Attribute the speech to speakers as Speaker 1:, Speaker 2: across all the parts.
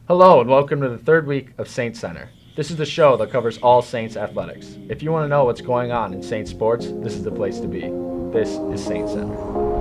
Speaker 1: Hello and welcome to the third week of SaintsCenter. This is the show that covers all Saints athletics. If you want to know what's going on in Saints sports, this is the place to be. This is SaintsCenter.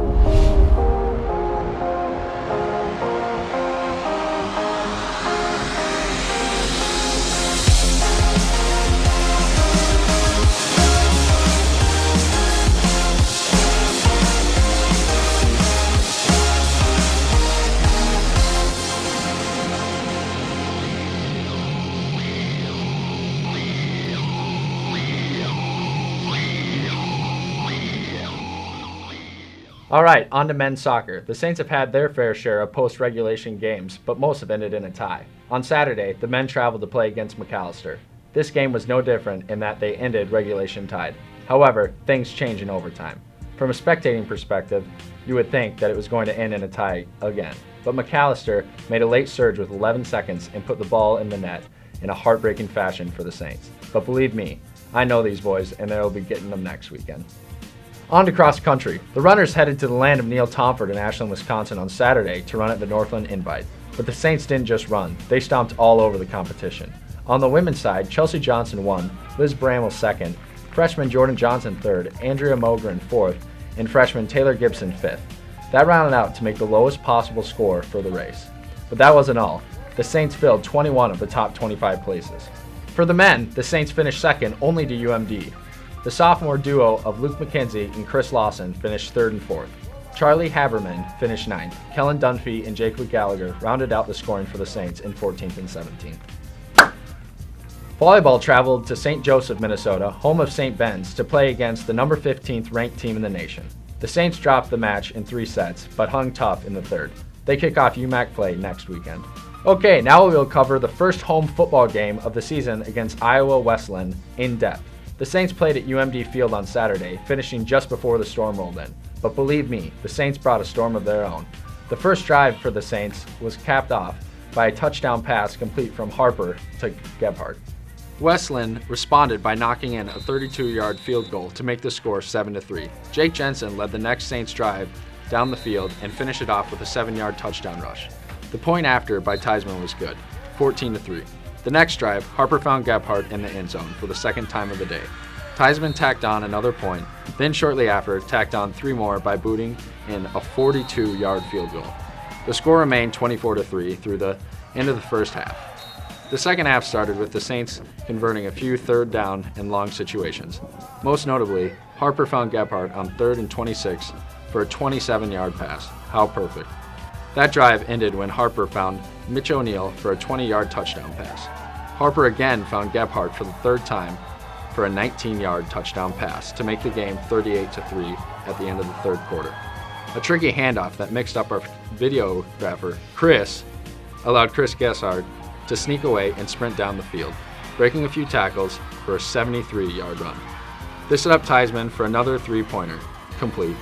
Speaker 1: All right, on to men's soccer. The Saints have had their fair share of post-regulation games, but most have ended in a tie. On Saturday, the men traveled to play against McAllister. This game was no different in that they ended regulation tied. However, things change in overtime. From a spectating perspective, you would think that it was going to end in a tie again. But McAllister made a late surge with 11 seconds and put the ball in the net in a heartbreaking fashion for the Saints. But believe me, I know these boys and they'll be getting them next weekend. On to cross country. The runners headed to the land of Neil Tomford in Ashland, Wisconsin on Saturday to run at the Northland Invite. But the Saints didn't just run, they stomped all over the competition. On the women's side, Chelsea Johnson won, Liz Bramwell second, freshman Jordan Johnson third, Andrea Mogren fourth, and freshman Taylor Gibson fifth. That rounded out to make the lowest possible score for the race. But that wasn't all. The Saints filled 21 of the top 25 places. For the men, the Saints finished second only to UMD. The sophomore duo of Luke McKenzie and Chris Lawson finished third and fourth. Charlie Haberman finished ninth. Kellen Dunphy and Jacob Gallagher rounded out the scoring for the Saints in 14th and 17th. Volleyball traveled to St. Joseph, Minnesota, home of St. Ben's, to play against the number 15th ranked team in the nation. The Saints dropped the match in 3 sets, but hung tough in the third. They kick off UMAC play next weekend. Okay, now we'll cover the first home football game of the season against Iowa Wesleyan in depth. The Saints played at UMD Field on Saturday, finishing just before the storm rolled in. But believe me, the Saints brought a storm of their own. The first drive for the Saints was capped off by a touchdown pass complete from Harper to Gebhardt. Wesleyan responded by knocking in a 32-yard field goal to make the score 7-3. Jake Jensen led the next Saints drive down the field and finished it off with a 7-yard touchdown rush. The point after by Theismann was good, 14-3. The next drive, Harper found Gebhardt in the end zone for the second time of the day. Theismann tacked on another point, then shortly after tacked on 3 more by booting in a 42-yard field goal. The score remained 24-3 through the end of the first half. The second half started with the Saints converting a few third down and long situations. Most notably, Harper found Gebhardt on 3rd and 26 for a 27-yard pass. How perfect. That drive ended when Harper found Mitch O'Neill for a 20-yard touchdown pass. Harper again found Gebhardt for the third time for a 19-yard touchdown pass to make the game 38-3 at the end of the third quarter. A tricky handoff that mixed up our videographer, Chris, allowed Chris Gessard to sneak away and sprint down the field, breaking a few tackles for a 73-yard run. This set up Theismann for another 3-pointer, complete.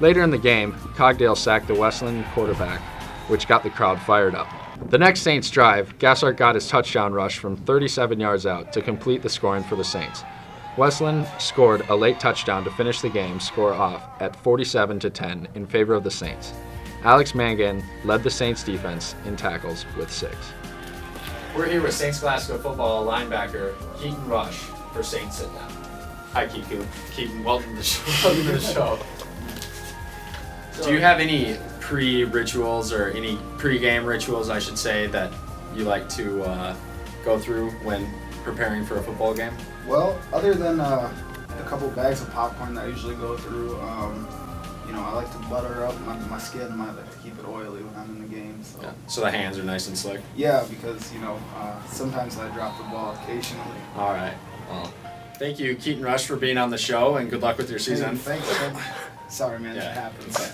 Speaker 1: Later in the game, Cogdale sacked the Wesleyan quarterback, which got the crowd fired up. The next Saints drive, Gassart got his touchdown rush from 37 yards out to complete the scoring for the Saints. Wesleyan scored a late touchdown to finish the game score off at 47-10 in favor of the Saints. Alex Mangan led the Saints defense in tackles with 6.
Speaker 2: We're here with Saints Glasgow football linebacker Keaton Rush for SaintsCenter. Hi Keaton, welcome to the show. Do you have any pre-rituals or any pre-game rituals, I should say, that you like to go through when preparing for a football game?
Speaker 3: Well, other than a couple bags of popcorn that I usually go through, I like to butter up my skin. I like to keep it oily when I'm in the game. So,
Speaker 2: yeah. So the hands are nice and slick?
Speaker 3: Yeah, because, sometimes I drop the ball occasionally.
Speaker 2: All right. Well, thank you, Keaton Rush, for being on the show, and good luck with your season.
Speaker 3: Hey, thanks. Sorry, man, It happens.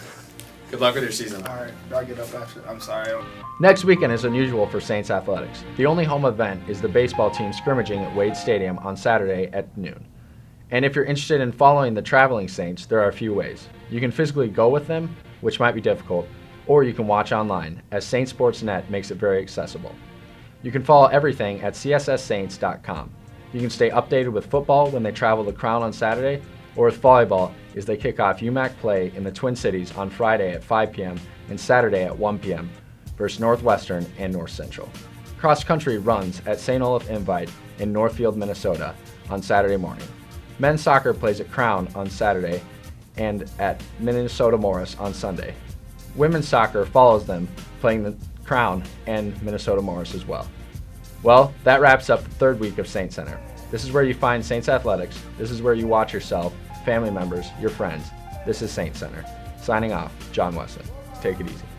Speaker 2: Good luck with your season.
Speaker 3: All right, I'll get up after. I'm sorry.
Speaker 1: Next weekend is unusual for Saints athletics. The only home event is the baseball team scrimmaging at Wade Stadium on Saturday at noon. And if you're interested in following the traveling Saints, there are a few ways. You can physically go with them, which might be difficult, or you can watch online, as Saints Sportsnet makes it very accessible. You can follow everything at csssaints.com. You can stay updated with football when they travel to Crown on Saturday, or with volleyball as they kick off UMAC play in the Twin Cities on Friday at 5 p.m. and Saturday at 1 p.m. versus Northwestern and North Central. Cross country runs at St. Olaf Invite in Northfield, Minnesota on Saturday morning. Men's soccer plays at Crown on Saturday and at Minnesota Morris on Sunday. Women's soccer follows them, playing the Crown and Minnesota Morris as well. Well, that wraps up the third week of SaintsCenter. This is where you find Saints athletics. This is where you watch yourself, family members, your friends. This is SaintsCenter. Signing off, John Wesson. Take it easy.